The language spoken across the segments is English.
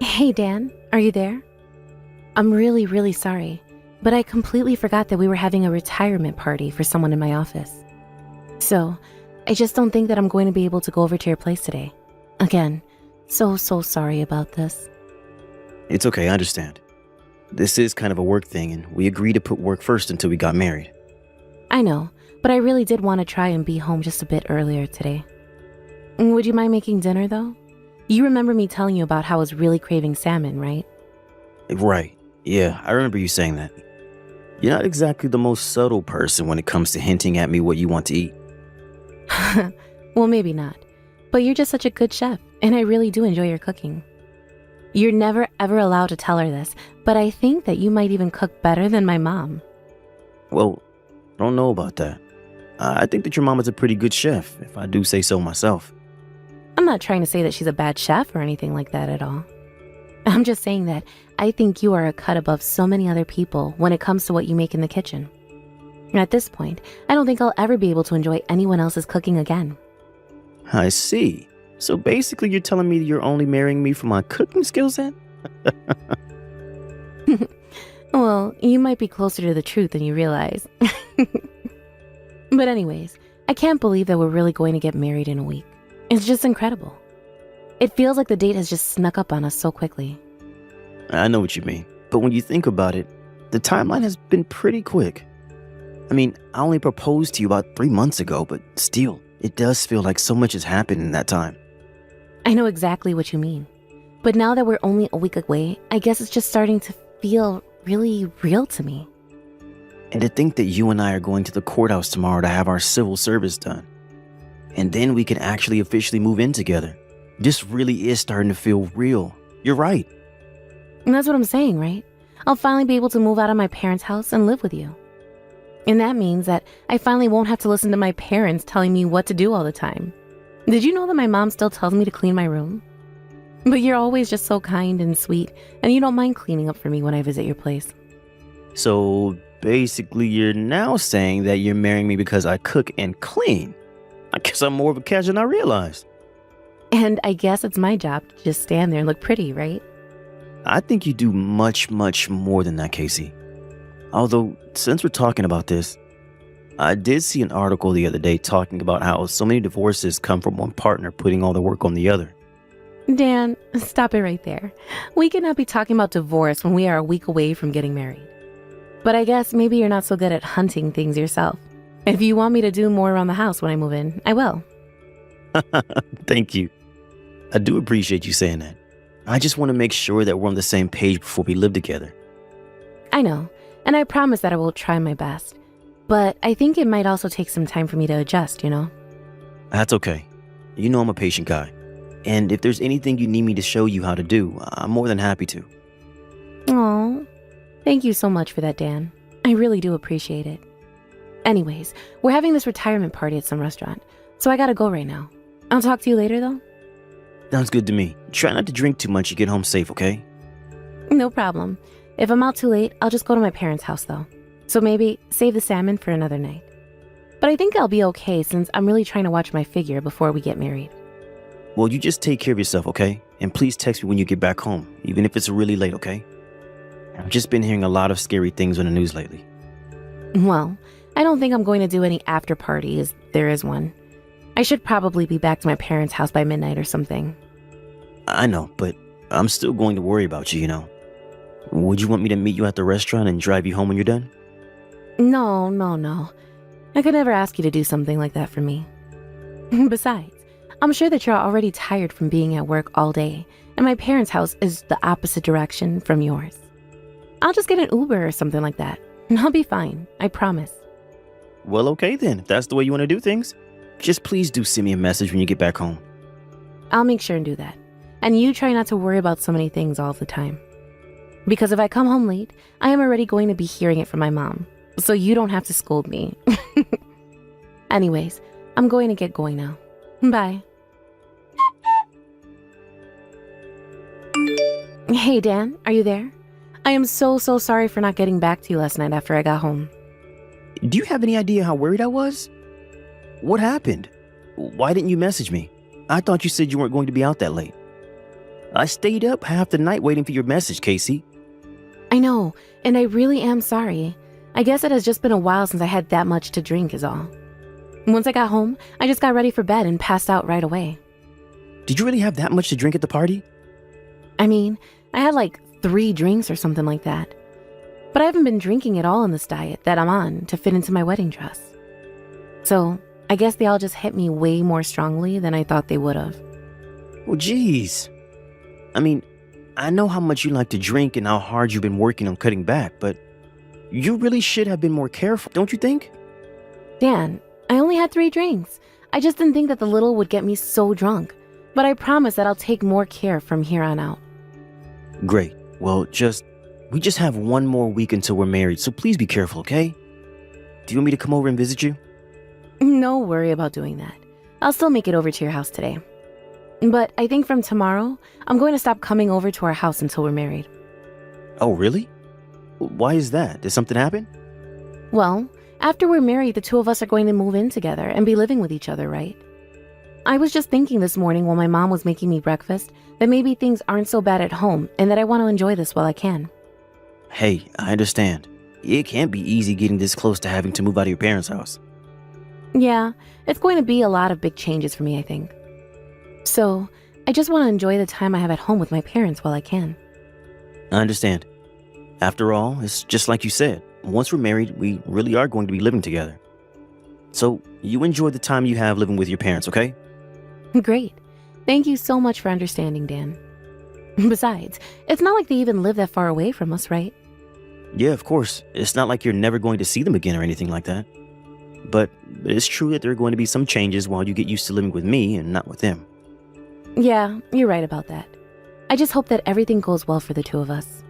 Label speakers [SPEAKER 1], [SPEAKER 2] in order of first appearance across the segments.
[SPEAKER 1] Hey Dan, are you there? I'm really, really sorry, but I completely forgot that we were having a retirement party for someone in my office. So, I just don't think that I'm going to be able to go over to your place today. Again, so sorry about this.
[SPEAKER 2] It's okay, I understand. This is kind of a work thing, and we agreed to put work first until we got married.
[SPEAKER 1] I know, but I really did want to try and be home just a bit earlier today. Would you mind making dinner, though? You remember me telling you about how I was really craving salmon, right?
[SPEAKER 2] Right. Yeah, I remember you saying that. You're not exactly the most subtle person when it comes to hinting at me what you want to eat.
[SPEAKER 1] Well, maybe not. But you're just such a good chef, and I really do enjoy your cooking. You're never ever allowed to tell her this, but I think that you might even cook better than my mom.
[SPEAKER 2] Well, I don't know about that. I think that your mom is a pretty good chef, if I do say so myself.
[SPEAKER 1] I'm not trying to say that she's a bad chef or anything like that at all. I'm just saying that I think you are a cut above so many other people when it comes to what you make in the kitchen. At this point, I don't think I'll ever be able to enjoy anyone else's cooking again.
[SPEAKER 2] I see. So basically you're telling me you're only marrying me for my cooking skills then?
[SPEAKER 1] Well, you might be closer to the truth than you realize. But anyways, I can't believe that we're really going to get married in a week. It's just incredible. It feels like the date has just snuck up on us so quickly.
[SPEAKER 2] I know what you mean, but when you think about it, the timeline has been pretty quick. I mean, I only proposed to you about 3 months ago, but still, it does feel like so much has happened in that time.
[SPEAKER 1] I know exactly what you mean. But now that we're only a week away, I guess it's just starting to feel really real to me.
[SPEAKER 2] And to think that you and I are going to the courthouse tomorrow to have our civil service done. And then we can actually officially move in together. This really is starting to feel real. You're right.
[SPEAKER 1] And that's what I'm saying, right? I'll finally be able to move out of my parents' house and live with you. And that means that I finally won't have to listen to my parents telling me what to do all the time. Did you know that my mom still tells me to clean my room? But you're always just so kind and sweet, and you don't mind cleaning up for me when I visit your place.
[SPEAKER 2] So basically you're now saying that you're marrying me because I cook and clean. I guess I'm more of a catch than I realized.
[SPEAKER 1] And I guess it's my job to just stand there and look pretty, right?
[SPEAKER 2] I think you do much more than that, Casey. Although, since we're talking about this, I did see an article the other day talking about how so many divorces come from one partner putting all the work on the other.
[SPEAKER 1] Dan, stop it right there. We cannot be talking about divorce when we are a week away from getting married. But I guess maybe you're not so good at hunting things yourself. If you want me to do more around the house when I move in, I will.
[SPEAKER 2] Thank you. I do appreciate you saying that. I just want to make sure that we're on the same page before we live together.
[SPEAKER 1] I know, and I promise that I will try my best. But I think it might also take some time for me to adjust, you know?
[SPEAKER 2] That's okay. You know I'm a patient guy. And if there's anything you need me to show you how to do, I'm more than happy to.
[SPEAKER 1] Aw, thank you so much for that, Dan. I really do appreciate it. Anyways, we're having this retirement party at some restaurant, so I gotta go right now. I'll talk to you later, though.
[SPEAKER 2] Sounds good to me. Try not to drink too much and get home safe, okay?
[SPEAKER 1] No problem. If I'm out too late, I'll just go to my parents' house, though. So maybe save the salmon for another night. But I think I'll be okay since I'm really trying to watch my figure before we get married.
[SPEAKER 2] Well, you just take care of yourself, okay? And please text me when you get back home, even if it's really late, okay? I've just been hearing a lot of scary things on the news lately.
[SPEAKER 1] Well, I don't think I'm going to do any after party, as there is one. I should probably be back to my parents' house by midnight or something.
[SPEAKER 2] I know, but I'm still going to worry about you, you know. Would you want me to meet you at the restaurant and drive you home when you're done?
[SPEAKER 1] No. I could never ask you to do something like that for me. Besides, I'm sure that you're already tired from being at work all day, and my parents' house is the opposite direction from yours. I'll just get an Uber or something like that, and I'll be fine, I promise.
[SPEAKER 2] Well, okay then, if that's the way you want to do things. Just please do send me a message when you get back home.
[SPEAKER 1] I'll make sure and do that. And you try not to worry about so many things all the time. Because if I come home late, I am already going to be hearing it from my mom, so you don't have to scold me. Anyways, I'm going to get going now. Bye. Hey Dan, are you there? I am so sorry for not getting back to you last night after I got home.
[SPEAKER 2] Do you have any idea how worried I was? What happened? Why didn't you message me? I thought you said you weren't going to be out that late. I stayed up half the night waiting for your message, Casey.
[SPEAKER 1] I know, and I really am sorry. I guess it has just been a while since I had that much to drink is all. Once I got home, I just got ready for bed and passed out right away.
[SPEAKER 2] Did you really have that much to drink at the party?
[SPEAKER 1] I mean, I had like 3 drinks or something like that. But I haven't been drinking at all in this diet that I'm on to fit into my wedding dress. So, I guess they all just hit me way more strongly than I thought they would have.
[SPEAKER 2] Well, geez. I mean, I know how much you like to drink and how hard you've been working on cutting back, but you really should have been more careful, don't you think?
[SPEAKER 1] Dan, I only had 3 drinks. I just didn't think that the little would get me so drunk. But I promise that I'll take more care from here on out.
[SPEAKER 2] Great. Well, we just have one more week until we're married, so please be careful, okay? Do you want me to come over and visit you?
[SPEAKER 1] No worry about doing that. I'll still make it over to your house today. But I think from tomorrow, I'm going to stop coming over to our house until we're married.
[SPEAKER 2] Oh, really? Why is that? Did something happen?
[SPEAKER 1] Well, after we're married, the 2 of us are going to move in together and be living with each other, right? I was just thinking this morning while my mom was making me breakfast that maybe things aren't so bad at home and that I want to enjoy this while I can.
[SPEAKER 2] Hey, I understand. It can't be easy getting this close to having to move out of your parents' house.
[SPEAKER 1] Yeah, it's going to be a lot of big changes for me, I think. So, I just want to enjoy the time I have at home with my parents while I can.
[SPEAKER 2] I understand. After all, it's just like you said. Once we're married, we really are going to be living together. So, you enjoy the time you have living with your parents, okay?
[SPEAKER 1] Great. Thank you so much for understanding, Dan. Besides, it's not like they even live that far away from us, right?
[SPEAKER 2] Yeah, of course. It's not like you're never going to see them again or anything like that. But it's true that there are going to be some changes while you get used to living with me and not with them.
[SPEAKER 1] Yeah, you're right about that. I just hope that everything goes well for the 2 of us.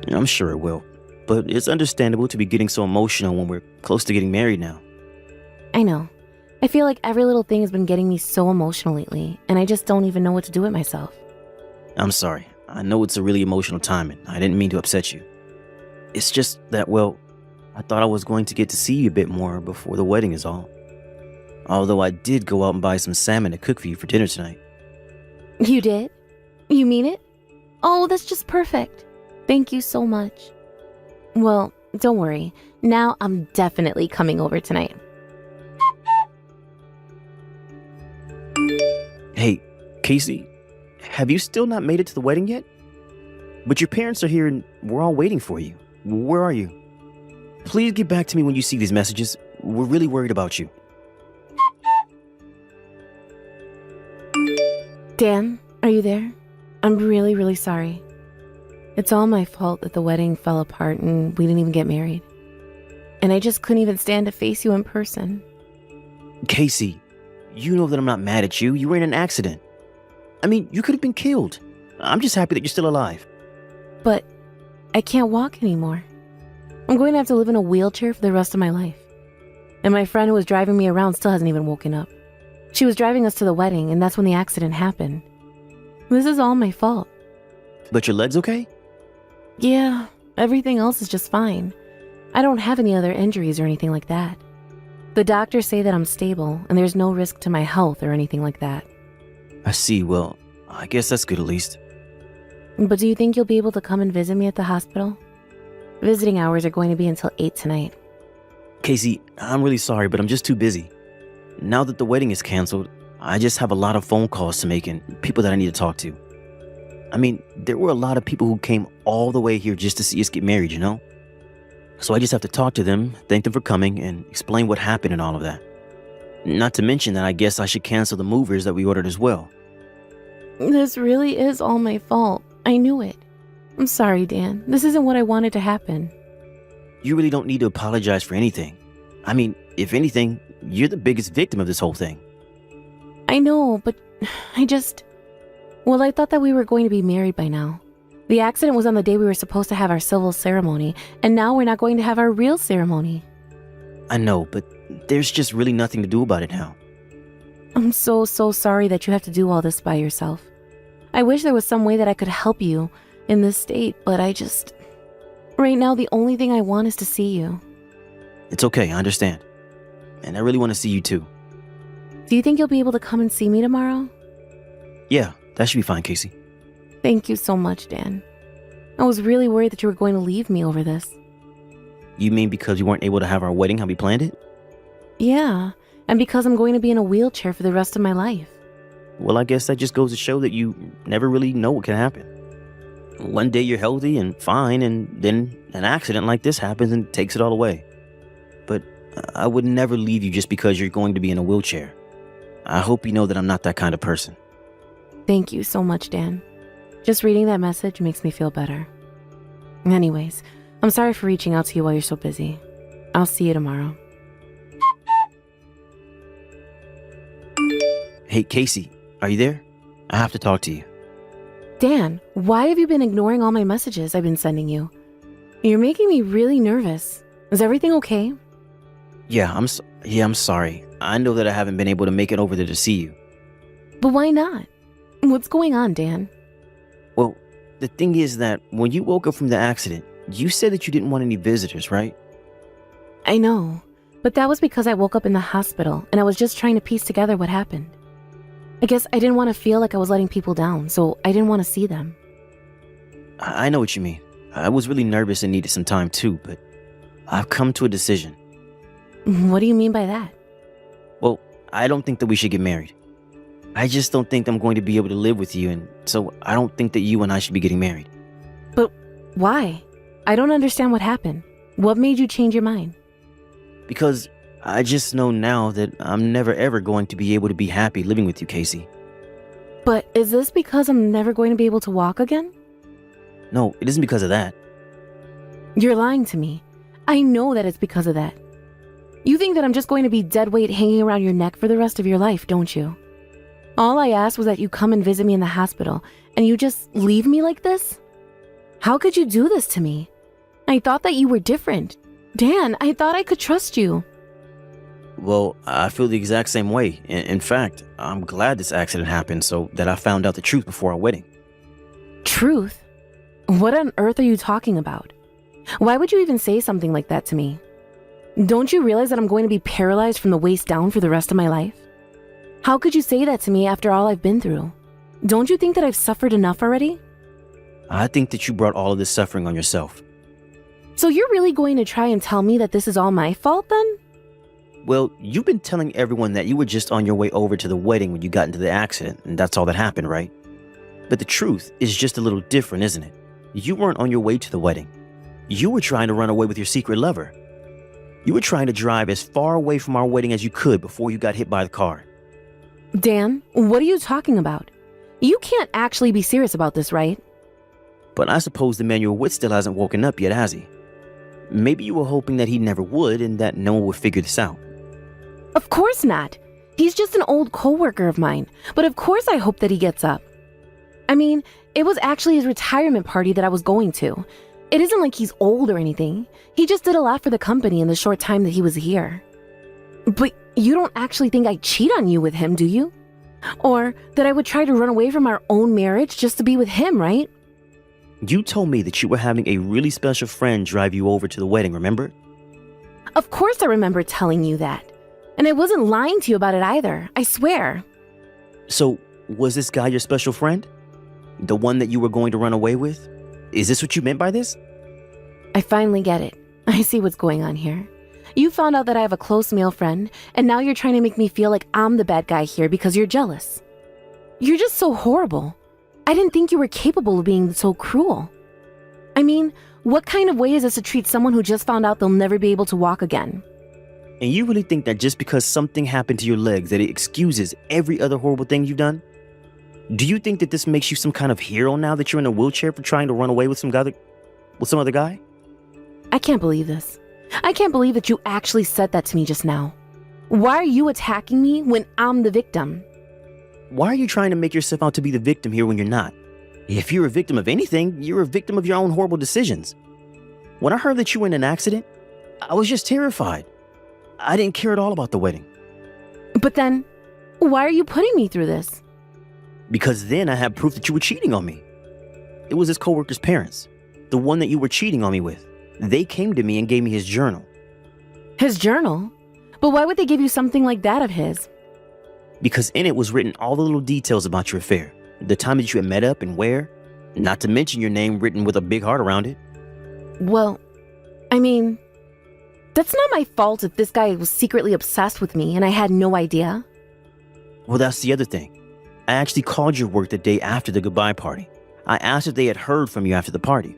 [SPEAKER 2] I'm sure it will. But it's understandable to be getting so emotional when we're close to getting married now.
[SPEAKER 1] I know. I feel like every little thing has been getting me so emotional lately, and I just don't even know what to do with myself.
[SPEAKER 2] I'm sorry. I know it's a really emotional time, and I didn't mean to upset you. It's just that, well, I thought I was going to get to see you a bit more before the wedding is all. Although I did go out and buy some salmon to cook for you for dinner tonight.
[SPEAKER 1] You did? You mean it? Oh, that's just perfect. Thank you so much. Well, don't worry. Now I'm definitely coming over tonight.
[SPEAKER 2] Hey, Casey, have you still not made it to the wedding yet? But your parents are here and we're all waiting for you. Where are you? Please get back to me when you see these messages. We're really worried about you.
[SPEAKER 1] Dan, are you there? I'm really, really sorry. It's all my fault that the wedding fell apart and we didn't even get married. And I just couldn't even stand to face you in person.
[SPEAKER 2] Casey, you know that I'm not mad at you. You were in an accident. I mean, you could have been killed. I'm just happy that you're still alive.
[SPEAKER 1] But I can't walk anymore. I'm going to have to live in a wheelchair for the rest of my life. And my friend who was driving me around still hasn't even woken up. She was driving us to the wedding, and that's when the accident happened. This is all my fault.
[SPEAKER 2] But your leg's okay?
[SPEAKER 1] Yeah, everything else is just fine. I don't have any other injuries or anything like that. The doctors say that I'm stable, and there's no risk to my health or anything like that.
[SPEAKER 2] I see. Well, I guess that's good at least.
[SPEAKER 1] But do you think you'll be able to come and visit me at the hospital? Visiting hours are going to be until 8 tonight.
[SPEAKER 2] Casey, I'm really sorry, but I'm just too busy. Now that the wedding is canceled, I just have a lot of phone calls to make and people that I need to talk to. I mean, there were a lot of people who came all the way here just to see us get married, you know? So I just have to talk to them, thank them for coming, and explain what happened and all of that. Not to mention that I guess I should cancel the movers that we ordered as well.
[SPEAKER 1] This really is all my fault. I knew it. I'm sorry, Dan. This isn't what I wanted to happen.
[SPEAKER 2] You really don't need to apologize for anything. I mean, if anything, you're the biggest victim of this whole thing.
[SPEAKER 1] I know, but Well, I thought that we were going to be married by now. The accident was on the day we were supposed to have our civil ceremony, and now we're not going to have our real ceremony.
[SPEAKER 2] I know, but there's just really nothing to do about it now.
[SPEAKER 1] I'm so sorry that you have to do all this by yourself. I wish there was some way that I could help you in this state, but right now the only thing I want is to see you.
[SPEAKER 2] It's okay, I understand. And I really want to see you too.
[SPEAKER 1] Do you think you'll be able to come and see me tomorrow?
[SPEAKER 2] Yeah, that should be fine, Casey.
[SPEAKER 1] Thank you so much, Dan. I was really worried that you were going to leave me over this.
[SPEAKER 2] You mean because you weren't able to have our wedding how we planned it?
[SPEAKER 1] Yeah, and because I'm going to be in a wheelchair for the rest of my life.
[SPEAKER 2] Well, I guess that just goes to show that you never really know what can happen. One day you're healthy and fine, and then an accident like this happens and takes it all away. But I would never leave you just because you're going to be in a wheelchair. I hope you know that I'm not that kind of person.
[SPEAKER 1] Thank you so much, Dan. Just reading that message makes me feel better. Anyways, I'm sorry for reaching out to you while you're so busy. I'll see you tomorrow.
[SPEAKER 2] Hey, Casey, are you there? I have to talk to you.
[SPEAKER 1] Dan, why have you been ignoring all my messages I've been sending you? You're making me really nervous. Is everything okay?
[SPEAKER 2] Yeah, I'm sorry. I know that I haven't been able to make it over there to see you.
[SPEAKER 1] But why not? What's going on, Dan?
[SPEAKER 2] Well, the thing is that when you woke up from the accident, you said that you didn't want any visitors, right?
[SPEAKER 1] I know, but that was because I woke up in the hospital and I was just trying to piece together what happened. I guess I didn't want to feel like I was letting people down, so I didn't want to see them.
[SPEAKER 2] I know what you mean. I was really nervous and needed some time too, but I've come to a decision.
[SPEAKER 1] What do you mean by that?
[SPEAKER 2] Well, I don't think that we should get married. I just don't think I'm going to be able to live with you, and so I don't think that you and I should be getting married.
[SPEAKER 1] But why? I don't understand what happened. What made you change your mind?
[SPEAKER 2] Because I just know now that I'm never ever going to be able to be happy living with you, Casey.
[SPEAKER 1] But is this because I'm never going to be able to walk again?
[SPEAKER 2] No, it isn't because of that.
[SPEAKER 1] You're lying to me. I know that it's because of that. You think that I'm just going to be dead weight hanging around your neck for the rest of your life, don't you? All I asked was that you come and visit me in the hospital, and you just leave me like this? How could you do this to me? I thought that you were different. Dan, I thought I could trust you.
[SPEAKER 2] Well, I feel the exact same way. In fact, I'm glad this accident happened so that I found out the truth before our wedding.
[SPEAKER 1] Truth? What on earth are you talking about? Why would you even say something like that to me? Don't you realize that I'm going to be paralyzed from the waist down for the rest of my life? How could you say that to me after all I've been through? Don't you think that I've suffered enough already?
[SPEAKER 2] I think that you brought all of this suffering on yourself.
[SPEAKER 1] So you're really going to try and tell me that this is all my fault then?
[SPEAKER 2] Well, you've been telling everyone that you were just on your way over to the wedding when you got into the accident, and that's all that happened, right? But the truth is just a little different, isn't it? You weren't on your way to the wedding. You were trying to run away with your secret lover. You were trying to drive as far away from our wedding as you could before you got hit by the car.
[SPEAKER 1] Dan, what are you talking about? You can't actually be serious about this, right?
[SPEAKER 2] But I suppose the man you're with still hasn't woken up yet, has he? Maybe you were hoping that he never would and that no one would figure this out.
[SPEAKER 1] Of course not. He's just an old coworker of mine, but of course I hope that he gets up. I mean, it was actually his retirement party that I was going to. It isn't like he's old or anything. He just did a lot for the company in the short time that he was here. But you don't actually think I'd cheat on you with him, do you? Or that I would try to run away from our own marriage just to be with him, right?
[SPEAKER 2] You told me that you were having a really special friend drive you over to the wedding, remember?
[SPEAKER 1] Of course I remember telling you that. And I wasn't lying to you about it either, I swear.
[SPEAKER 2] So, was this guy your special friend? The one that you were going to run away with? Is this what you meant by this?
[SPEAKER 1] I finally get it. I see what's going on here. You found out that I have a close male friend, and now you're trying to make me feel like I'm the bad guy here because you're jealous. You're just so horrible. I didn't think you were capable of being so cruel. I mean, what kind of way is this to treat someone who just found out they'll never be able to walk again?
[SPEAKER 2] And you really think that just because something happened to your legs that it excuses every other horrible thing you've done? Do you think that this makes you some kind of hero now that you're in a wheelchair for trying to run away with some other guy?
[SPEAKER 1] I can't believe this. I can't believe that you actually said that to me just now. Why are you attacking me when I'm the victim?
[SPEAKER 2] Why are you trying to make yourself out to be the victim here when you're not? If you're a victim of anything, you're a victim of your own horrible decisions. When I heard that you were in an accident, I was just terrified. I didn't care at all about the wedding.
[SPEAKER 1] But then, why are you putting me through this?
[SPEAKER 2] Because then I had proof that you were cheating on me. It was his coworker's parents, the one that you were cheating on me with. They came to me and gave me his journal.
[SPEAKER 1] His journal? But why would they give you something like that of his?
[SPEAKER 2] Because in it was written all the little details about your affair, the time that you had met up and where, Not to mention your name written with a big heart around it.
[SPEAKER 1] Well, I mean, that's not my fault if this guy was secretly obsessed with me and I had no idea.
[SPEAKER 2] Well, that's the other thing. I actually called your work the day after the goodbye party. I asked if they had heard from you after the party.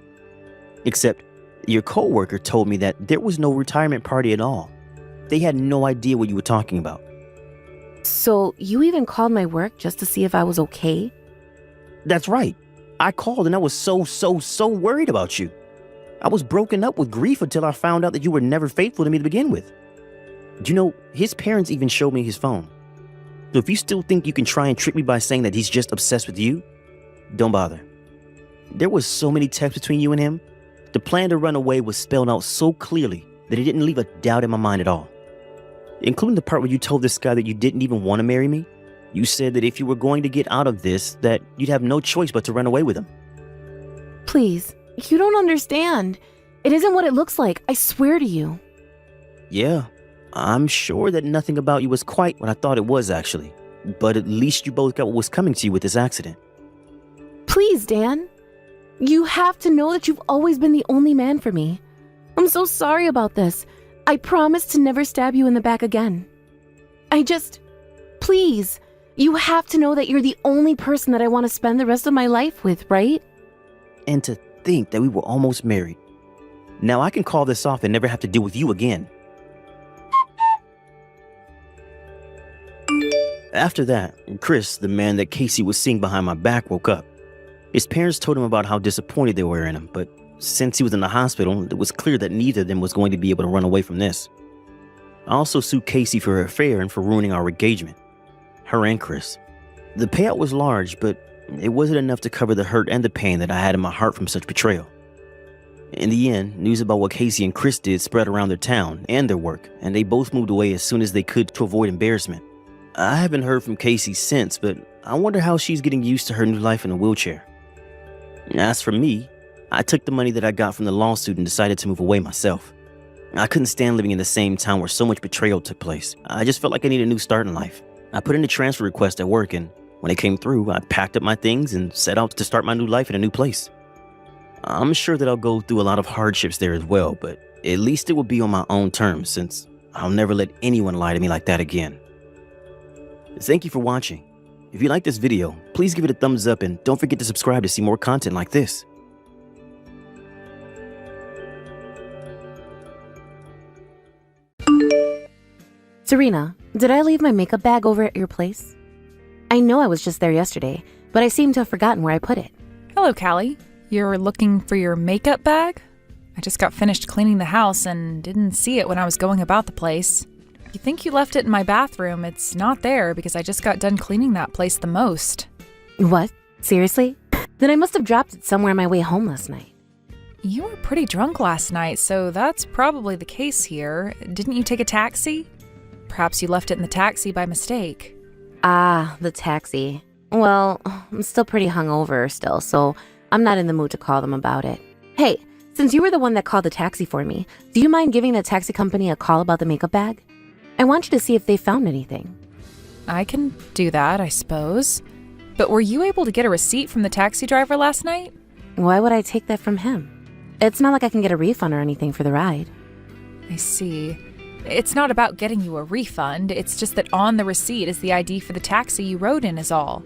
[SPEAKER 2] Except your coworker told me that there was no retirement party at all. They had no idea what you were talking about.
[SPEAKER 1] So you even called my work just to see if I was okay?
[SPEAKER 2] That's right. I called and I was so worried about you. I was broken up with grief until I found out that you were never faithful to me to begin with. Do you know, his parents even showed me his phone. So if you still think you can try and trick me by saying that he's just obsessed with you, don't bother. There was so many texts between you and him. The plan to run away was spelled out so clearly that it didn't leave a doubt in my mind at all. Including the part where you told this guy that you didn't even want to marry me. You said that if you were going to get out of this, that you'd have no choice but to run away with him.
[SPEAKER 1] Please, you don't understand. It isn't what it looks like, I swear to you.
[SPEAKER 2] Yeah, I'm sure that nothing about you was quite what I thought it was actually. But at least you both got what was coming to you with this accident.
[SPEAKER 1] Please, Dan. You have to know that you've always been the only man for me. I'm so sorry about this. I promise to never stab you in the back again. Please, you have to know that you're the only person that I want to spend the rest of my life with, right?
[SPEAKER 2] And to think that we were almost married. Now I can call this off and never have to deal with you again. After that, Chris, the man that Casey was seeing behind my back, woke up. His parents told him about how disappointed they were in him, but since he was in the hospital, it was clear that neither of them was going to be able to run away from this. I also sued Casey for her affair and for ruining our engagement. Her and Chris. The payout was large, but it wasn't enough to cover the hurt and the pain that I had in my heart from such betrayal. In the end, news about what Casey and Chris did spread around their town and their work, and they both moved away as soon as they could to avoid embarrassment. I haven't heard from Casey since, but I wonder how she's getting used to her new life in a wheelchair. As for me, I took the money that I got from the lawsuit and decided to move away myself. I couldn't stand living in the same town where so much betrayal took place. I just felt like I needed a new start in life. I put in a transfer request at work, and when it came through, I packed up my things and set out to start my new life in a new place. I'm sure that I'll go through a lot of hardships there as well, but at least it will be on my own terms, since I'll never let anyone lie to me like that again. Thank you for watching. If you like this video, please give it a thumbs up and don't forget to subscribe to see more content like this.
[SPEAKER 1] Serena, did I leave my makeup bag over at your place? I know I was just there yesterday, but I seem to have forgotten where I put it.
[SPEAKER 3] Hello, Callie. You're looking for your makeup bag? I just got finished cleaning the house and didn't see it when I was going about the place. You think you left it in my bathroom? It's not there because I just got done cleaning that place the most.
[SPEAKER 1] What? Seriously? Then I must have dropped it somewhere on my way home last night.
[SPEAKER 3] You were pretty drunk last night, so that's probably the case here. Didn't you take a taxi? Perhaps you left it in the taxi by mistake.
[SPEAKER 1] Ah, the taxi. Well, I'm still pretty hungover still, so I'm not in the mood to call them about it. Hey, since you were the one that called the taxi for me, do you mind giving the taxi company a call about the makeup bag? I want you to see if they found anything.
[SPEAKER 3] I can do that, I suppose. But were you able to get a receipt from the taxi driver last night?
[SPEAKER 1] Why would I take that from him? It's not like I can get a refund or anything for the ride.
[SPEAKER 3] I see. It's not about getting you a refund, it's just that on the receipt is the ID for the taxi you rode in is all.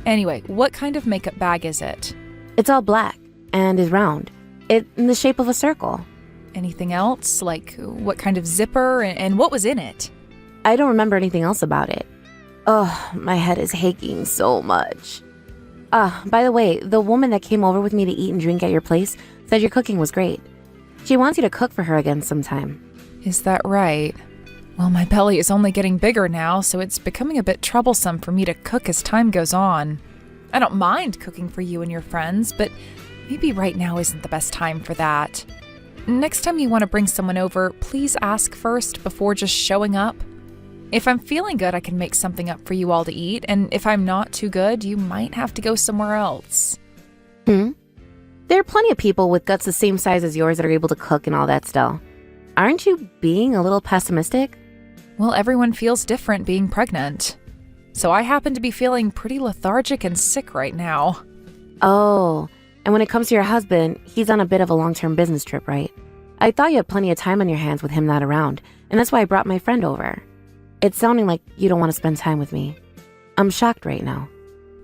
[SPEAKER 3] Anyway, what kind of makeup bag is it?
[SPEAKER 1] It's all black and is round. It's in the shape of a circle.
[SPEAKER 3] Anything else? Like what kind of zipper and what was in it?
[SPEAKER 1] I don't remember anything else about it. Oh, my head is aching so much. By the way, the woman that came over with me to eat and drink at your place said your cooking was great. She wants you to cook for her again sometime.
[SPEAKER 3] Is that right? Well, my belly is only getting bigger now, so it's becoming a bit troublesome for me to cook as time goes on. I don't mind cooking for you and your friends, but maybe right now isn't the best time for that. Next time you want to bring someone over, please ask first before just showing up. If I'm feeling good, I can make something up for you all to eat, and if I'm not too good, you might have to go somewhere else.
[SPEAKER 1] There are plenty of people with guts the same size as yours that are able to cook and all that still. Aren't you being a little pessimistic?
[SPEAKER 3] Well, everyone feels different being pregnant. So I happen to be feeling pretty lethargic and sick right now.
[SPEAKER 1] Oh, And when it comes to your husband, he's on a bit of a long-term business trip, right? I thought you had plenty of time on your hands with him not around, and that's why I brought my friend over. It's sounding like you don't want to spend time with me. I'm shocked right now.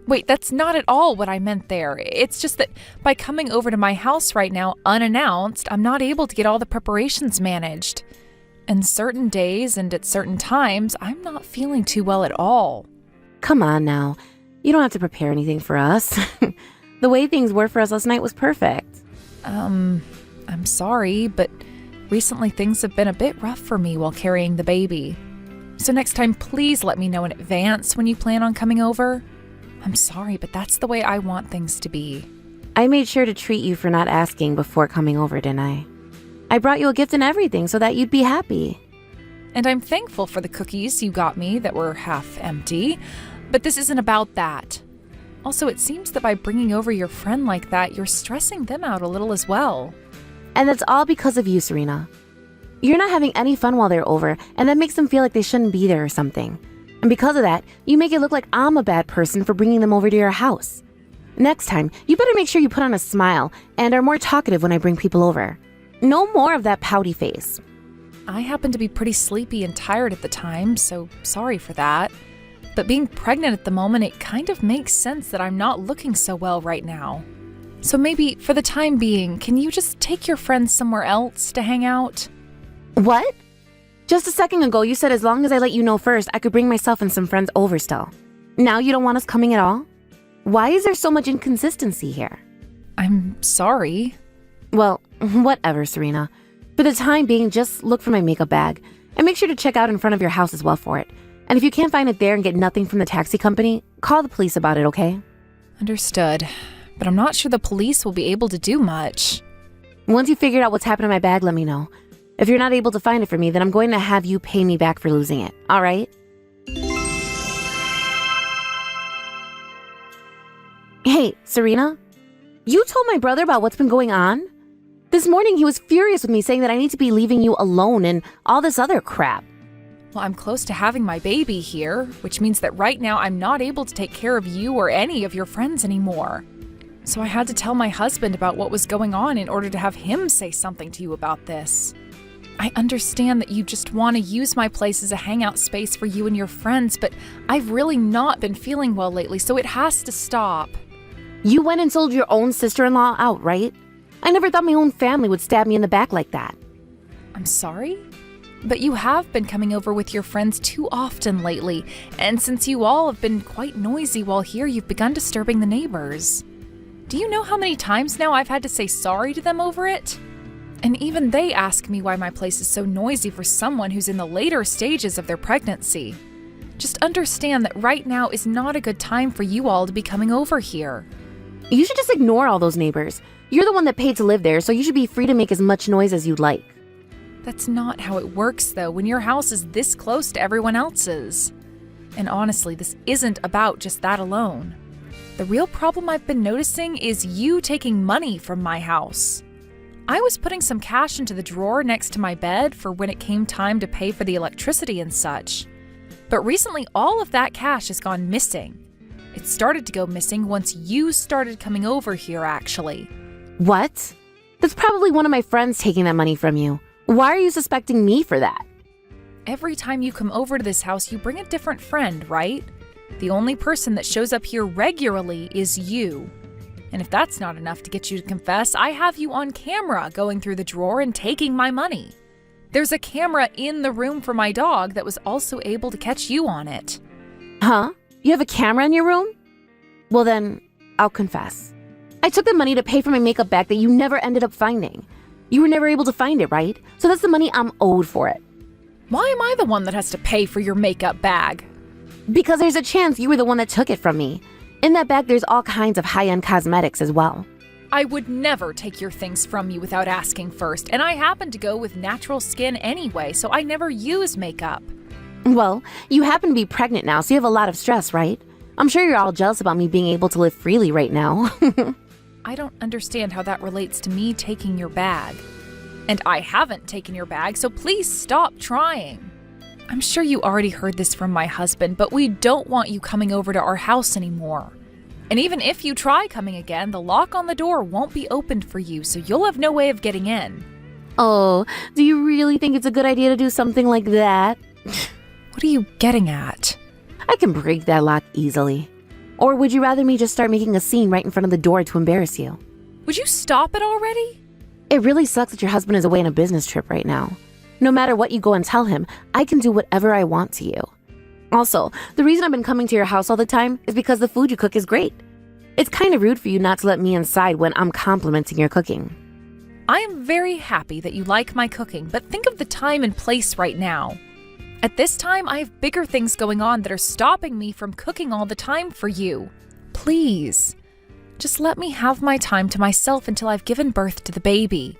[SPEAKER 3] Wait, that's not at all what I meant there. It's just that by coming over to my house right now unannounced, I'm not able to get all the preparations managed. And certain days and at certain times, I'm not feeling too well at all.
[SPEAKER 1] Come on now. You don't have to prepare anything for us. The way things were for us last night was perfect.
[SPEAKER 3] I'm sorry, but recently things have been a bit rough for me while carrying the baby. So next time, please let me know in advance when you plan on coming over. I'm sorry, but that's the way I want things to be.
[SPEAKER 1] I made sure to treat you for not asking before coming over, didn't I? I brought you a gift and everything so that you'd be happy.
[SPEAKER 3] And I'm thankful for the cookies you got me that were half empty, but this isn't about that. Also, it seems that by bringing over your friend like that, you're stressing them out a little as well.
[SPEAKER 1] And that's all because of you, Serena. You're not having any fun while they're over, and that makes them feel like they shouldn't be there or something. And because of that, you make it look like I'm a bad person for bringing them over to your house. Next time, you better make sure you put on a smile and are more talkative when I bring people over. No more of that pouty face.
[SPEAKER 3] I happen to be pretty sleepy and tired at the time, so sorry for that. But being pregnant at the moment, it kind of makes sense that I'm not looking so well right now. So maybe, for the time being, can you just take your friends somewhere else to hang out?
[SPEAKER 1] What? Just a second ago, you said as long as I let you know first, I could bring myself and some friends over still. Now you don't want us coming at all? Why is there so much inconsistency here?
[SPEAKER 3] I'm sorry.
[SPEAKER 1] Well, whatever, Serena. For the time being, just look for my makeup bag. And make sure to check out in front of your house as well for it. And if you can't find it there and get nothing from the taxi company, call the police about it, okay?
[SPEAKER 3] Understood. But I'm not sure the police will be able to do much.
[SPEAKER 1] Once you figured out what's happened to my bag, let me know. If you're not able to find it for me, then I'm going to have you pay me back for losing it, all right? Hey, Serena? You told my brother about what's been going on? This morning he was furious with me saying that I need to be leaving you alone and all this other crap.
[SPEAKER 3] Well, I'm close to having my baby here, which means that right now I'm not able to take care of you or any of your friends anymore. So I had to tell my husband about what was going on in order to have him say something to you about this. I understand that you just want to use my place as a hangout space for you and your friends, but I've really not been feeling well lately, so it has to stop.
[SPEAKER 1] You went and sold your own sister-in-law out, right? I never thought my own family would stab me in the back like that.
[SPEAKER 3] I'm sorry? But you have been coming over with your friends too often lately, and since you all have been quite noisy while here, you've begun disturbing the neighbors. Do you know how many times now I've had to say sorry to them over it? And even they ask me why my place is so noisy for someone who's in the later stages of their pregnancy. Just understand that right now is not a good time for you all to be coming over here.
[SPEAKER 1] You should just ignore all those neighbors. You're the one that paid to live there, so you should be free to make as much noise as you'd like.
[SPEAKER 3] That's not how it works, though, when your house is this close to everyone else's. And honestly, this isn't about just that alone. The real problem I've been noticing is you taking money from my house. I was putting some cash into the drawer next to my bed for when it came time to pay for the electricity and such. But recently, all of that cash has gone missing. It started to go missing once you started coming over here, actually.
[SPEAKER 1] What? That's probably one of my friends taking that money from you. Why are you suspecting me for that?
[SPEAKER 3] Every time you come over to this house, you bring a different friend, right? The only person that shows up here regularly is you. And if that's not enough to get you to confess, I have you on camera going through the drawer and taking my money. There's a camera in the room for my dog that was also able to catch you on it.
[SPEAKER 1] Huh? You have a camera in your room? Well then, I'll confess. I took the money to pay for my makeup bag that you never ended up finding. You were never able to find it, right? So that's the money I'm owed for it.
[SPEAKER 3] Why am I the one that has to pay for your makeup bag?
[SPEAKER 1] Because there's a chance you were the one that took it from me. In that bag, there's all kinds of high-end cosmetics as well.
[SPEAKER 3] I would never take your things from you without asking first, and I happen to go with natural skin anyway, so I never use makeup.
[SPEAKER 1] Well, you happen to be pregnant now, so you have a lot of stress, right? I'm sure you're all jealous about me being able to live freely right now.
[SPEAKER 3] I don't understand how that relates to me taking your bag. And I haven't taken your bag, so please stop trying. I'm sure you already heard this from my husband, but we don't want you coming over to our house anymore. And even if you try coming again, the lock on the door won't be opened for you, so you'll have no way of getting in.
[SPEAKER 1] Oh, do you really think it's a good idea to do something like that?
[SPEAKER 3] What are you getting at?
[SPEAKER 1] I can break that lock easily. Or would you rather me just start making a scene right in front of the door to embarrass you?
[SPEAKER 3] Would you stop it already?
[SPEAKER 1] It really sucks that your husband is away on a business trip right now. No matter what you go and tell him, I can do whatever I want to you. Also, the reason I've been coming to your house all the time is because the food you cook is great. It's kind of rude for you not to let me inside when I'm complimenting your cooking.
[SPEAKER 3] I am very happy that you like my cooking, but think of the time and place right now. At this time, I have bigger things going on that are stopping me from cooking all the time for you. Please, just let me have my time to myself until I've given birth to the baby.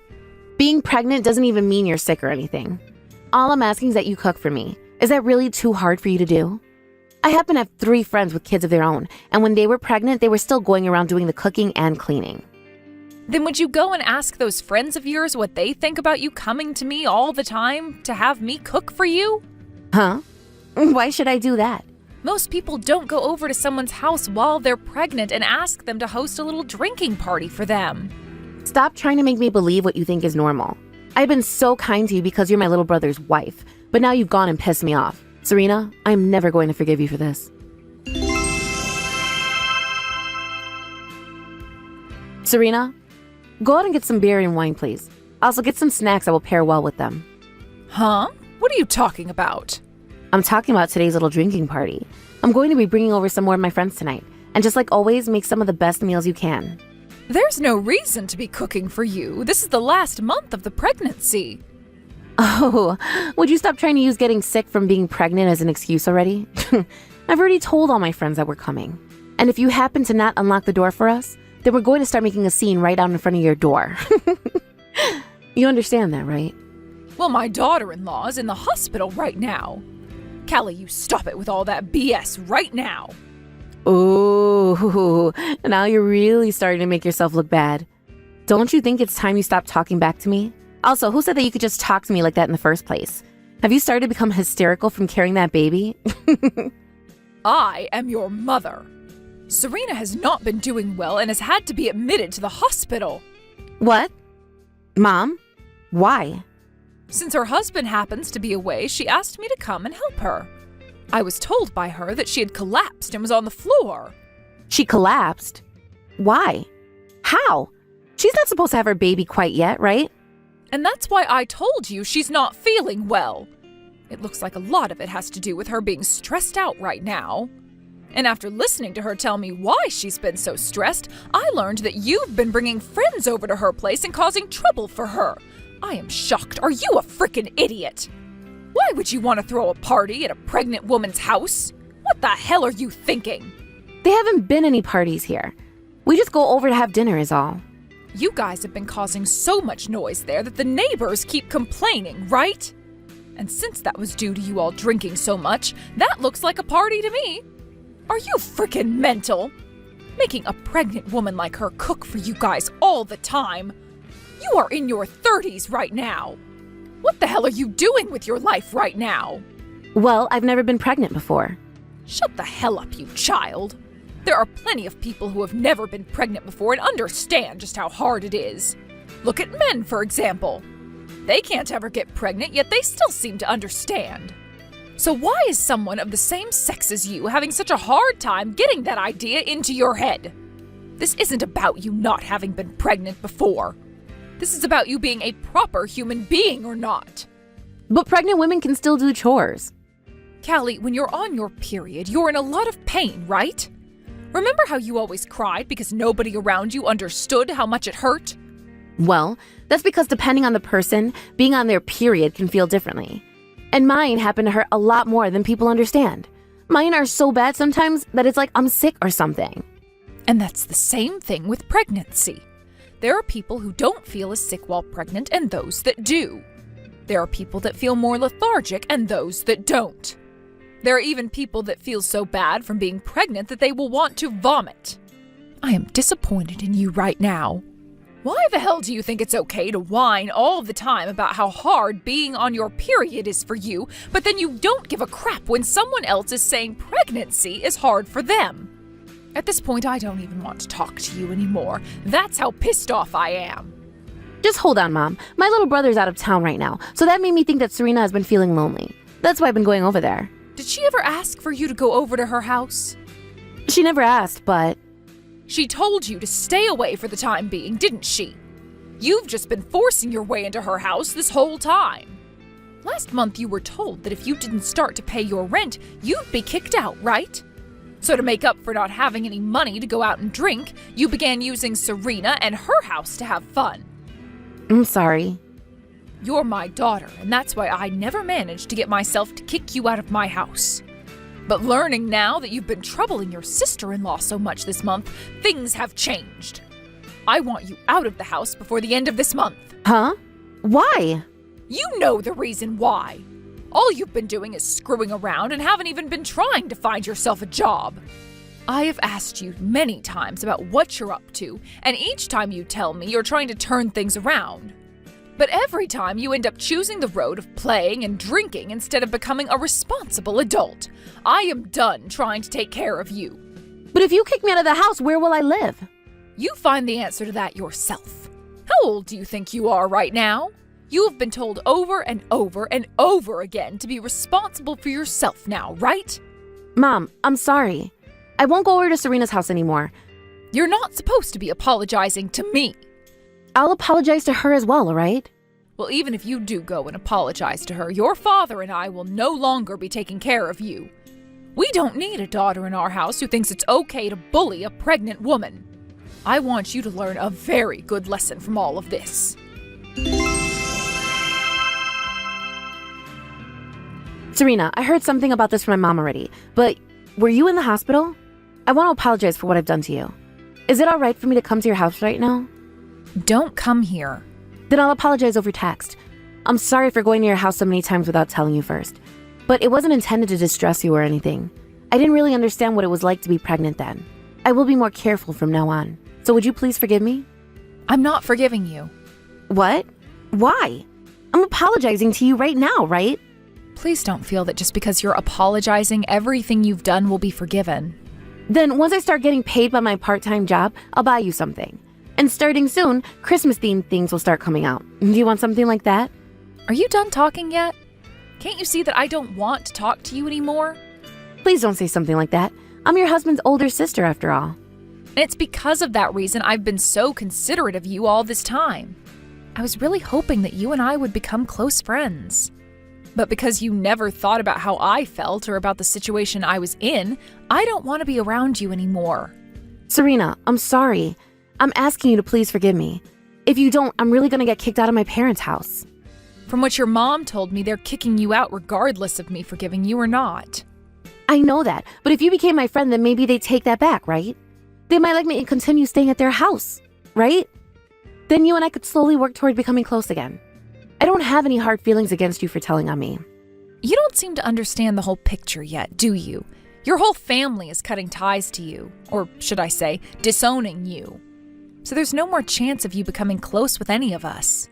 [SPEAKER 1] Being pregnant doesn't even mean you're sick or anything. All I'm asking is that you cook for me. Is that really too hard for you to do? I happen to have 3 friends with kids of their own, and when they were pregnant, they were still going around doing the cooking and cleaning.
[SPEAKER 3] Then would you go and ask those friends of yours what they think about you coming to me all the time to have me cook for you?
[SPEAKER 1] Huh? Why should I do that?
[SPEAKER 3] Most people don't go over to someone's house while they're pregnant and ask them to host a little drinking party for them.
[SPEAKER 1] Stop trying to make me believe what you think is normal. I've been so kind to you because you're my little brother's wife, but now you've gone and pissed me off. Serena, I'm never going to forgive you for this. Serena, go out and get some beer and wine, please. Also, get some snacks that will pair well with them.
[SPEAKER 3] Huh? What are you talking about?
[SPEAKER 1] I'm talking about today's little drinking party. I'm going to be bringing over some more of my friends tonight. And just like always, make some of the best meals you can.
[SPEAKER 3] There's no reason to be cooking for you. This is the last month of the pregnancy.
[SPEAKER 1] Oh, would you stop trying to use getting sick from being pregnant as an excuse already? I've already told all my friends that we're coming. And if you happen to not unlock the door for us, then we're going to start making a scene right out in front of your door. You understand that, right?
[SPEAKER 3] Well, my daughter-in-law is in the hospital right now. Callie, you stop it with all that BS right now.
[SPEAKER 1] Ooh, now you're really starting to make yourself look bad. Don't you think it's time you stop talking back to me? Also, who said that you could just talk to me like that in the first place? Have you started to become hysterical from carrying that baby?
[SPEAKER 3] I am your mother. Serena has not been doing well and has had to be admitted to the hospital.
[SPEAKER 1] What? Mom? Why?
[SPEAKER 3] Since her husband happens to be away, she asked me to come and help her. I was told by her that she had collapsed and was on the floor.
[SPEAKER 1] She collapsed? Why? How? She's not supposed to have her baby quite yet, right?
[SPEAKER 3] And that's why I told you she's not feeling well. It looks like a lot of it has to do with her being stressed out right now. And after listening to her tell me why she's been so stressed, I learned that you've been bringing friends over to her place and causing trouble for her. I am shocked. Are you a frickin' idiot? Why would you want to throw a party at a pregnant woman's house? What the hell are you thinking?
[SPEAKER 1] There haven't been any parties here. We just go over to have dinner is all.
[SPEAKER 3] You guys have been causing so much noise there that the neighbors keep complaining, right? And since that was due to you all drinking so much, that looks like a party to me. Are you frickin' mental? Making a pregnant woman like her cook for you guys all the time? You are in your 30s right now. What the hell are you doing with your life right now?
[SPEAKER 1] Well, I've never been pregnant before.
[SPEAKER 3] Shut the hell up, you child. There are plenty of people who have never been pregnant before and understand just how hard it is. Look at men, for example. They can't ever get pregnant, yet they still seem to understand. So why is someone of the same sex as you having such a hard time getting that idea into your head? This isn't about you not having been pregnant before. This is about you being a proper human being or not.
[SPEAKER 1] But pregnant women can still do chores.
[SPEAKER 3] Callie, when you're on your period, you're in a lot of pain, right? Remember how you always cried because nobody around you understood how much it hurt?
[SPEAKER 1] Well, that's because depending on the person, being on their period can feel differently. And mine happen to hurt a lot more than people understand. Mine are so bad sometimes that it's like I'm sick or something.
[SPEAKER 3] And that's the same thing with pregnancy. There are people who don't feel as sick while pregnant and those that do. There are people that feel more lethargic and those that don't. There are even people that feel so bad from being pregnant that they will want to vomit. I am disappointed in you right now. Why the hell do you think it's okay to whine all the time about how hard being on your period is for you, but then you don't give a crap when someone else is saying pregnancy is hard for them? At this point, I don't even want to talk to you anymore. That's how pissed off I am.
[SPEAKER 1] Just hold on, Mom. My little brother's out of town right now, so that made me think that Serena has been feeling lonely. That's why I've been going over there.
[SPEAKER 3] Did she ever ask for you to go over to her house?
[SPEAKER 1] She never asked, but...
[SPEAKER 3] She told you to stay away for the time being, didn't she? You've just been forcing your way into her house this whole time. Last month you were told that if you didn't start to pay your rent, you'd be kicked out, right? So to make up for not having any money to go out and drink, you began using Serena and her house to have fun.
[SPEAKER 1] I'm sorry.
[SPEAKER 3] You're my daughter, and that's why I never managed to get myself to kick you out of my house. But learning now that you've been troubling your sister-in-law so much this month, things have changed. I want you out of the house before the end of this month.
[SPEAKER 1] Huh? Why?
[SPEAKER 3] You know the reason why. All you've been doing is screwing around and haven't even been trying to find yourself a job. I have asked you many times about what you're up to, and each time you tell me you're trying to turn things around. But every time you end up choosing the road of playing and drinking instead of becoming a responsible adult. I am done trying to take care of you.
[SPEAKER 1] But if you kick me out of the house, where will I live?
[SPEAKER 3] You find the answer to that yourself. How old do you think you are right now? You have been told over and over and over again to be responsible for yourself now, right?
[SPEAKER 1] Mom, I'm sorry. I won't go over to Serena's house anymore.
[SPEAKER 3] You're not supposed to be apologizing to me.
[SPEAKER 1] I'll apologize to her as well, all right?
[SPEAKER 3] Well, even if you do go and apologize to her, your father and I will no longer be taking care of you. We don't need a daughter in our house who thinks it's okay to bully a pregnant woman. I want you to learn a very good lesson from all of this.
[SPEAKER 1] Serena, I heard something about this from my mom already, but were you in the hospital? I want to apologize for what I've done to you. Is it all right for me to come to your house right now?
[SPEAKER 3] Don't come here.
[SPEAKER 1] Then I'll apologize over text. I'm sorry for going to your house so many times without telling you first, but it wasn't intended to distress you or anything. I didn't really understand what it was like to be pregnant then. I will be more careful from now on. So would you please forgive me?
[SPEAKER 3] I'm not forgiving you.
[SPEAKER 1] What? Why? I'm apologizing to you right now, right?
[SPEAKER 3] Please don't feel that just because you're apologizing, everything you've done will be forgiven.
[SPEAKER 1] Then once I start getting paid by my part-time job, I'll buy you something. And starting soon, Christmas-themed things will start coming out. Do you want something like that?
[SPEAKER 3] Are you done talking yet? Can't you see that I don't want to talk to you anymore?
[SPEAKER 1] Please don't say something like that. I'm your husband's older sister after all.
[SPEAKER 3] And it's because of that reason I've been so considerate of you all this time. I was really hoping that you and I would become close friends. But because you never thought about how I felt or about the situation I was in, I don't want to be around you anymore.
[SPEAKER 1] Serena, I'm sorry. I'm asking you to please forgive me. If you don't, I'm really going to get kicked out of my parents' house.
[SPEAKER 3] From what your mom told me, they're kicking you out regardless of me forgiving you or not.
[SPEAKER 1] I know that, but if you became my friend, then maybe they'd take that back, right? They might like me and continue staying at their house, right? Then you and I could slowly work toward becoming close again. I don't have any hard feelings against you for telling on me.
[SPEAKER 3] You don't seem to understand the whole picture yet, do you? Your whole family is cutting ties to you, or should I say, disowning you. So there's no more chance of you becoming close with any of us.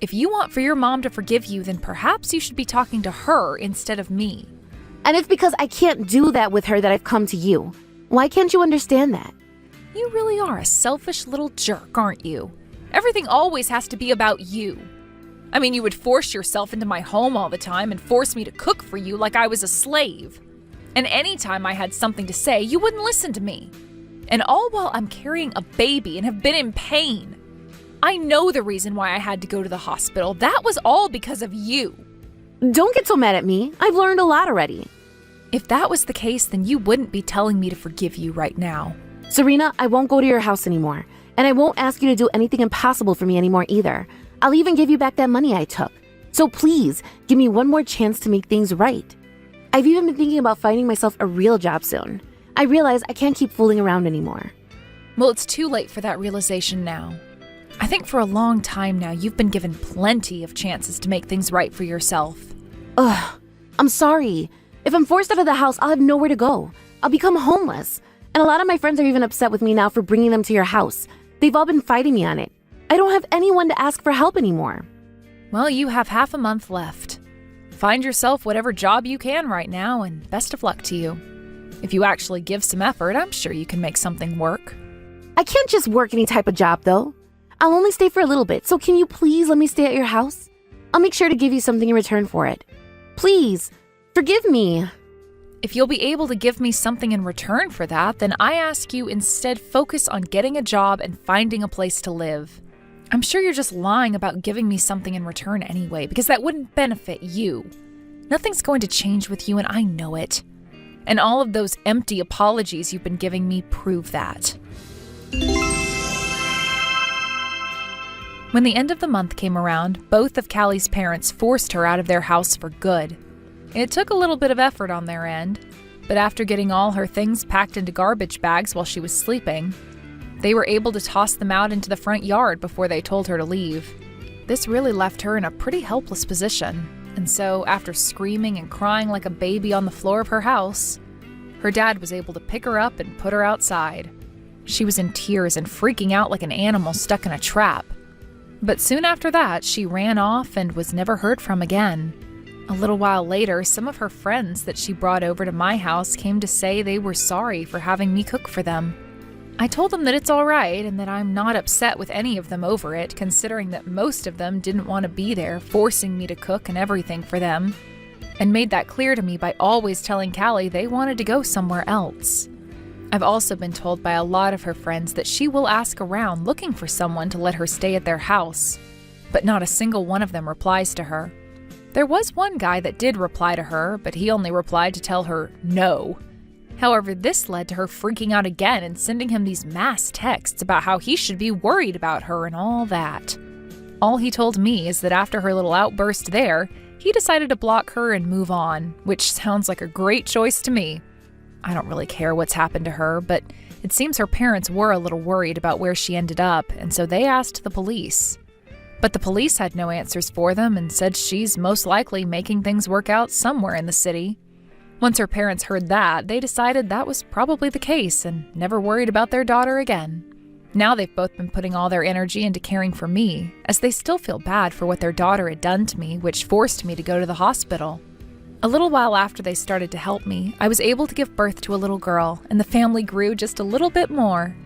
[SPEAKER 3] If you want for your mom to forgive you, then perhaps you should be talking to her instead of me.
[SPEAKER 1] And it's because I can't do that with her that I've come to you. Why can't you understand that?
[SPEAKER 3] You really are a selfish little jerk, aren't you? Everything always has to be about you. I mean, you would force yourself into my home all the time and force me to cook for you like I was a slave. And anytime I had something to say, you wouldn't listen to me. And all while I'm carrying a baby and have been in pain. I know the reason why I had to go to the hospital. That was all because of you.
[SPEAKER 1] Don't get so mad at me. I've learned a lot already.
[SPEAKER 3] If that was the case, then you wouldn't be telling me to forgive you right now.
[SPEAKER 1] Serena, I won't go to your house anymore. And I won't ask you to do anything impossible for me anymore either. I'll even give you back that money I took. So please, give me one more chance to make things right. I've even been thinking about finding myself a real job soon. I realize I can't keep fooling around anymore.
[SPEAKER 3] Well, it's too late for that realization now. I think for a long time now, you've been given plenty of chances to make things right for yourself.
[SPEAKER 1] Ugh, I'm sorry. If I'm forced out of the house, I'll have nowhere to go. I'll become homeless. And a lot of my friends are even upset with me now for bringing them to your house. They've all been fighting me on it. I don't have anyone to ask for help anymore.
[SPEAKER 3] Well, you have half a month left. Find yourself whatever job you can right now, and best of luck to you. If you actually give some effort, I'm sure you can make something work.
[SPEAKER 1] I can't just work any type of job, though. I'll only stay for a little bit, so can you please let me stay at your house? I'll make sure to give you something in return for it. Please, forgive me.
[SPEAKER 3] If you'll be able to give me something in return for that, then I ask you instead focus on getting a job and finding a place to live. I'm sure you're just lying about giving me something in return anyway, because that wouldn't benefit you. Nothing's going to change with you, and I know it. And all of those empty apologies you've been giving me prove that. When the end of the month came around, both of Callie's parents forced her out of their house for good. It took a little bit of effort on their end, but after getting all her things packed into garbage bags while she was sleeping, they were able to toss them out into the front yard before they told her to leave. This really left her in a pretty helpless position, and so after screaming and crying like a baby on the floor of her house, her dad was able to pick her up and put her outside. She was in tears and freaking out like an animal stuck in a trap. But soon after that, she ran off and was never heard from again. A little while later, some of her friends that she brought over to my house came to say they were sorry for having me cook for them. I told them that it's all right and that I'm not upset with any of them over it, considering that most of them didn't want to be there, forcing me to cook and everything for them, and made that clear to me by always telling Callie they wanted to go somewhere else. I've also been told by a lot of her friends that she will ask around looking for someone to let her stay at their house, but not a single one of them replies to her. There was one guy that did reply to her, but he only replied to tell her no. However, this led to her freaking out again and sending him these mass texts about how he should be worried about her and all that. All he told me is that after her little outburst there, he decided to block her and move on, which sounds like a great choice to me. I don't really care what's happened to her, but it seems her parents were a little worried about where she ended up, and so they asked the police. But the police had no answers for them and said she's most likely making things work out somewhere in the city. Once her parents heard that, they decided that was probably the case and never worried about their daughter again. Now they've both been putting all their energy into caring for me, as they still feel bad for what their daughter had done to me, which forced me to go to the hospital. A little while after they started to help me, I was able to give birth to a little girl, and the family grew just a little bit more.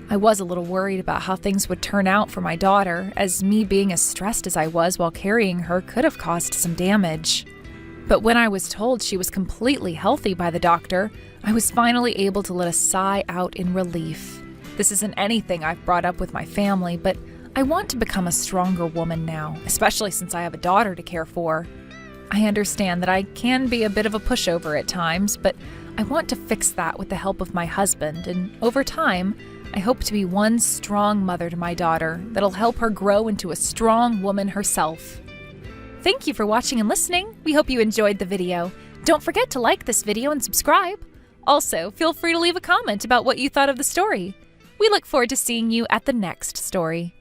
[SPEAKER 3] I was a little worried about how things would turn out for my daughter, as me being as stressed as I was while carrying her could have caused some damage. But when I was told she was completely healthy by the doctor, I was finally able to let a sigh out in relief. This isn't anything I've brought up with my family, but I want to become a stronger woman now, especially since I have a daughter to care for. I understand that I can be a bit of a pushover at times, but I want to fix that with the help of my husband, and over time, I hope to be one strong mother to my daughter that'll help her grow into a strong woman herself. Thank you for watching and listening. We hope you enjoyed the video. Don't forget to like this video and subscribe. Also, feel free to leave a comment about what you thought of the story. We look forward to seeing you at the next story.